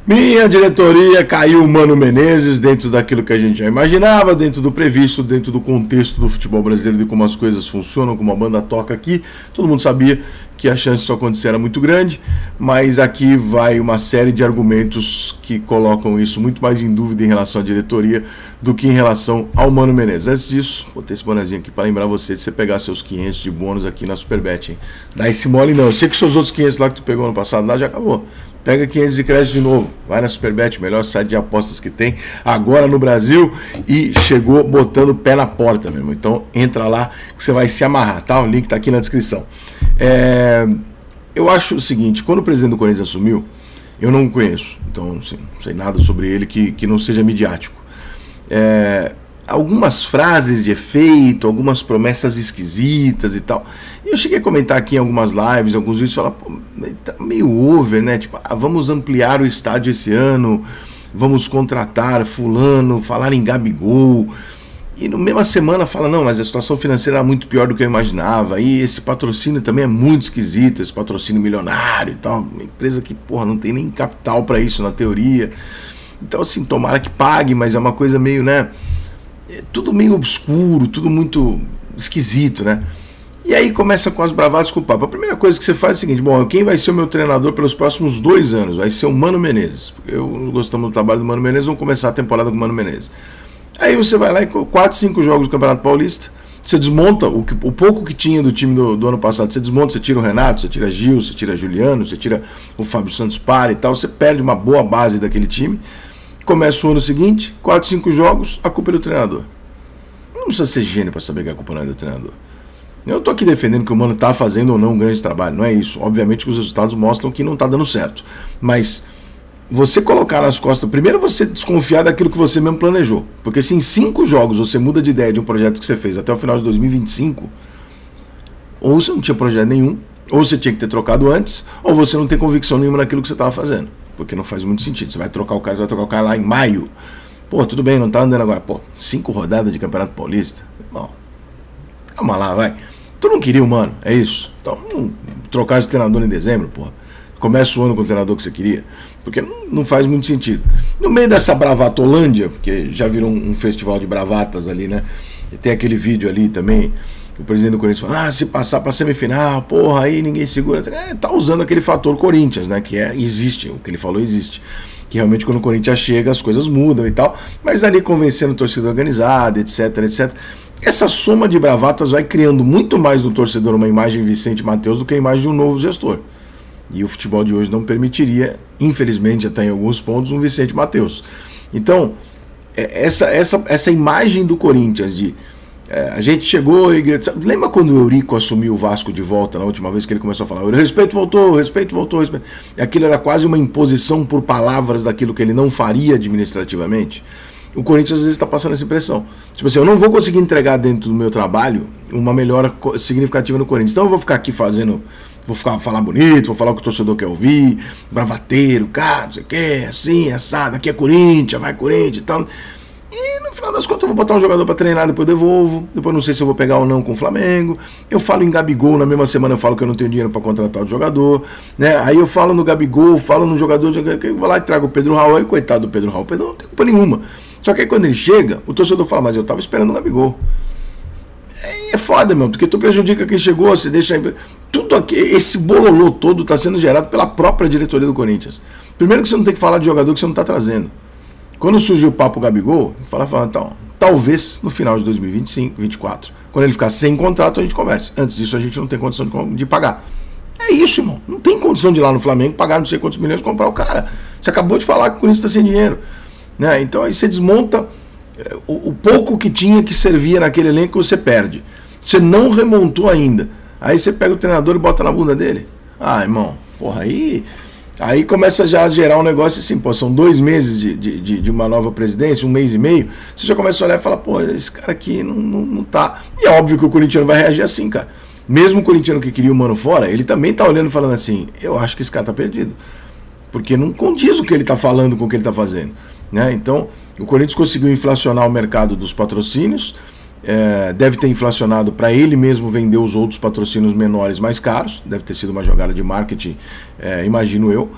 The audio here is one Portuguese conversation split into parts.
Minha diretoria caiu o Mano Menezes dentro daquilo que a gente já imaginava, dentro do previsto, dentro do contexto do futebol brasileiro, de como as coisas funcionam, como a banda toca aqui. Todo mundo sabia que a chance disso acontecer era muito grande, mas aqui vai uma série de argumentos que colocam isso muito mais em dúvida em relação à diretoria do que em relação ao Mano Menezes. Antes disso, botei esse bonezinho aqui para lembrar você de você pegar seus 500 de bônus aqui na Superbet, hein? Dá esse mole não, eu sei que seus outros 500 lá que tu pegou no passado lá já acabou. Pega 500 de crédito de novo, vai na Superbet, melhor site de apostas que tem agora no Brasil, e chegou botando o pé na porta, meu irmão. Então entra lá que você vai se amarrar, tá? O link tá aqui na descrição. Eu acho o seguinte, quando o presidente do Corinthians assumiu, eu não o conheço, então não sei nada sobre ele que não seja midiático. Algumas frases de efeito, algumas promessas esquisitas e tal. E eu cheguei a comentar aqui em algumas lives, alguns vídeos, falar, pô, tá meio over, né? Tipo, vamos ampliar o estádio esse ano, vamos contratar fulano, falar em Gabigol. E na mesma semana fala, não, mas a situação financeira era muito pior do que eu imaginava. E esse patrocínio também é muito esquisito, esse patrocínio milionário e tal. Uma empresa que, porra, não tem nem capital para isso na teoria. Então, assim, tomara que pague, mas é uma coisa meio, né? Tudo meio obscuro, tudo muito esquisito, né? E aí começa com as bravatas com o papo. A primeira coisa que você faz é o seguinte, bom, quem vai ser o meu treinador pelos próximos 2 anos? Vai ser o Mano Menezes. Eu gostamos do trabalho do Mano Menezes, vamos começar a temporada com o Mano Menezes. Aí você vai lá e 4, 5 jogos do Campeonato Paulista, você desmonta o pouco que tinha do time do ano passado, você desmonta, você tira o Renato, você tira Gil, você tira Juliano, você tira o Fábio Santos Parra e tal, você perde uma boa base daquele time. Começa o ano seguinte, 4, 5 jogos, a culpa é do treinador. Não precisa ser gênio para saber que a culpa não é do treinador. Eu estou aqui defendendo que o Mano está fazendo ou não um grande trabalho, não é isso. Obviamente que os resultados mostram que não está dando certo. Mas você colocar nas costas, primeiro você desconfiar daquilo que você mesmo planejou. Porque se em 5 jogos você muda de ideia de um projeto que você fez até o final de 2025, ou você não tinha projeto nenhum, ou você tinha que ter trocado antes, ou você não tem convicção nenhuma naquilo que você estava fazendo. Porque não faz muito sentido. Você vai trocar o cara lá em maio. Pô, tudo bem, não tá andando agora. Pô, 5 rodadas de Campeonato Paulista. Bom, calma lá, vai. Tu não queria o Mano, é isso. Então, trocar esse treinador em dezembro, pô. Começa o ano com o treinador que você queria. Porque não faz muito sentido. No meio dessa bravatolândia, porque já virou um festival de bravatas ali, né? E tem aquele vídeo ali também, o presidente do Corinthians fala, se passar pra semifinal, porra, aí ninguém segura. Tá usando aquele fator Corinthians, né? Que existe, o que ele falou existe. Que realmente quando o Corinthians chega as coisas mudam e tal, mas ali convencendo o torcedor organizado, etc, etc. Essa soma de bravatas vai criando muito mais no torcedor uma imagem Vicente Matheus do que a imagem de um novo gestor. E o futebol de hoje não permitiria, infelizmente até em alguns pontos, um Vicente Matheus. Então, essa imagem do Corinthians de... a gente chegou e gritou. Lembra quando o Eurico assumiu o Vasco de volta na última vez que ele começou a falar o respeito voltou, o respeito voltou, o respeito... Aquilo era quase uma imposição por palavras daquilo que ele não faria administrativamente. O Corinthians às vezes está passando essa impressão. Tipo assim, eu não vou conseguir entregar dentro do meu trabalho uma melhora significativa no Corinthians. Então eu vou ficar aqui fazendo, falar bonito, vou falar o que o torcedor quer ouvir, bravateiro, cara, não sei o que, assim, assado, aqui é Corinthians, vai Corinthians e tal. E no final das contas eu vou botar um jogador para treinar, depois eu devolvo, depois não sei se eu vou pegar ou não com o Flamengo. Eu falo em Gabigol, na mesma semana eu falo que eu não tenho dinheiro para contratar o jogador, né? Aí eu falo no Gabigol, falo no jogador, eu vou lá e trago o Pedro Raul, aí coitado do Pedro Raul, o Pedro não tem culpa nenhuma. Só que aí quando ele chega, o torcedor fala, mas eu tava esperando o Gabigol. É foda, meu, porque tu prejudica quem chegou, você deixa... Tudo aqui, esse bololô todo tá sendo gerado pela própria diretoria do Corinthians. Primeiro que você não tem que falar de jogador que você não tá trazendo. Quando surgiu o papo Gabigol, fala, então, talvez no final de 2025, 2024, quando ele ficar sem contrato, a gente converse. Antes disso, a gente não tem condição de pagar. É isso, irmão. Não tem condição de ir lá no Flamengo pagar não sei quantos milhões e comprar o cara. Você acabou de falar que o Corinthians está sem dinheiro. Né? Então aí você desmonta o pouco que tinha que servia naquele elenco, você perde. Você não remontou ainda. Aí você pega o treinador e bota na bunda dele. Ah, irmão, porra, aí começa já a gerar um negócio assim, pô, são 2 meses de uma nova presidência, 1 mês e meio, você já começa a olhar e fala, pô, esse cara aqui não tá. E é óbvio que o corintiano vai reagir assim, cara. Mesmo o corintiano que queria o Mano fora, ele também tá olhando e falando assim, eu acho que esse cara tá perdido. Porque não condiz o que ele tá falando com o que ele tá fazendo. Né? Então, o Corinthians conseguiu inflacionar o mercado dos patrocínios, deve ter inflacionado para ele mesmo vender os outros patrocínios menores mais caros, deve ter sido uma jogada de marketing, imagino eu.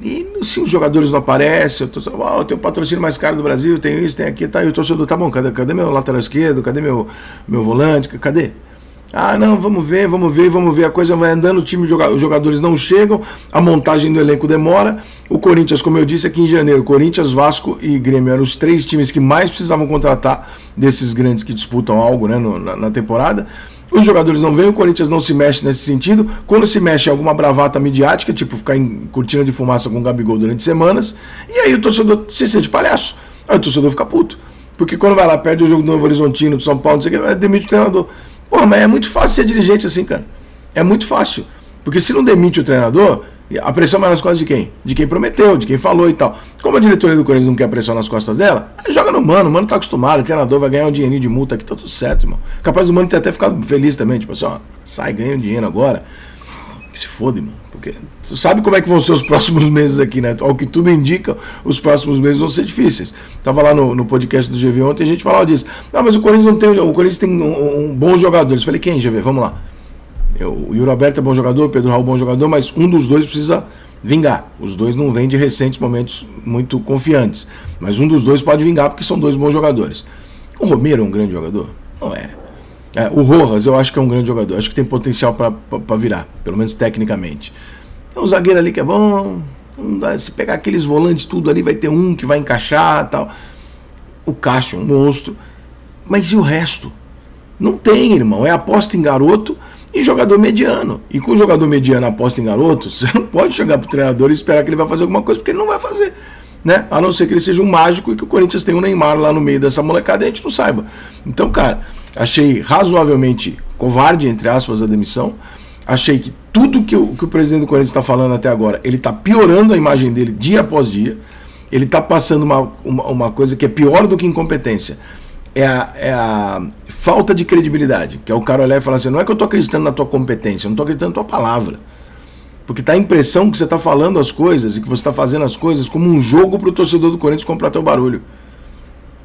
E se os jogadores não aparecem, eu tenho o patrocínio mais caro do Brasil, tenho isso, tenho aqui, tá, e o torcedor, tá bom, cadê meu lateral esquerdo, cadê meu volante, cadê? Ah, não, vamos ver, a coisa vai andando, os jogadores não chegam, a montagem do elenco demora. O Corinthians, como eu disse aqui em janeiro, Corinthians, Vasco e Grêmio eram os 3 times que mais precisavam contratar desses grandes que disputam algo, né, na temporada. Os jogadores não vêm, o Corinthians não se mexe nesse sentido. Quando se mexe, é alguma bravata midiática, tipo ficar em cortina de fumaça com o Gabigol durante semanas, e aí o torcedor se sente palhaço. Aí o torcedor fica puto. Porque quando vai lá, perde o jogo do Novo Horizontino, do São Paulo, não sei o que, demite o treinador. Porra, mas é muito fácil ser dirigente assim, cara. É muito fácil. Porque se não demite o treinador, a pressão vai nas costas de quem? De quem prometeu, de quem falou e tal. Como a diretoria do Corinthians não quer pressão nas costas dela, joga no Mano. O Mano tá acostumado, o treinador vai ganhar um dinheirinho de multa aqui, tá tudo certo, irmão. Capaz do Mano ter até ficado feliz também, tipo assim, ó, sai, ganha um dinheiro agora. Que se foda, irmão. Porque tu sabe como é que vão ser os próximos meses aqui, né? Ao que tudo indica, os próximos meses vão ser difíceis. Tava lá no podcast do GV ontem, a gente falava disso. Ah, mas o Corinthians não tem. O Corinthians tem um bons jogadores. Falei, quem, GV? Vamos lá. O Yuri Alberto é bom jogador, o Pedro Raul é bom jogador, mas um dos dois precisa vingar. Os dois não vêm de recentes momentos muito confiantes. Mas um dos dois pode vingar porque são 2 bons jogadores. O Romero é um grande jogador? Não é. O Rojas eu acho que é um grande jogador. Acho que tem potencial para virar, pelo menos tecnicamente. Tem um zagueiro ali que é bom. Se pegar aqueles volantes tudo ali, vai ter um que vai encaixar tal. O Cássio, um monstro. Mas e o resto? Não tem, irmão. É aposta em garoto e jogador mediano. E com o jogador mediano aposta em garoto, você não pode chegar pro treinador e esperar que ele vai fazer alguma coisa, porque ele não vai fazer, né? A não ser que ele seja um mágico e que o Corinthians tenha um Neymar lá no meio dessa molecada e a gente não saiba. Então, cara, achei razoavelmente covarde, entre aspas, a demissão. Achei que tudo que o presidente do Corinthians está falando até agora, ele está piorando a imagem dele dia após dia. Ele está passando uma coisa que é pior do que incompetência. É a falta de credibilidade. Que é o cara olhar e falar assim, não é que eu estou acreditando na tua competência, eu não estou acreditando na tua palavra. Porque tá a impressão que você está falando as coisas e que você está fazendo as coisas como um jogo para o torcedor do Corinthians comprar teu barulho.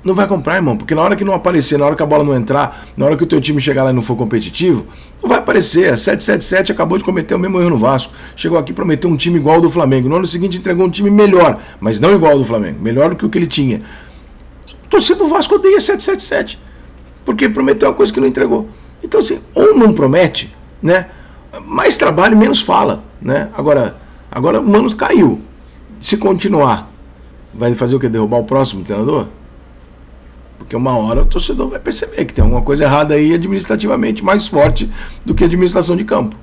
Não vai comprar, irmão, porque na hora que não aparecer, na hora que a bola não entrar, na hora que o teu time chegar lá e não for competitivo, não vai aparecer. A 777 acabou de cometer o mesmo erro no Vasco. Chegou aqui e prometeu um time igual ao do Flamengo. No ano seguinte entregou um time melhor, mas não igual ao do Flamengo, melhor do que o que ele tinha. O torcedor do Vasco odeia 777, porque prometeu uma coisa que não entregou. Então assim, ou não promete, né? Mais trabalho, menos fala, né? Agora o Mano caiu. Se continuar, vai fazer o quê? Derrubar o próximo treinador? Porque uma hora o torcedor vai perceber que tem alguma coisa errada aí administrativamente mais forte do que a administração de campo.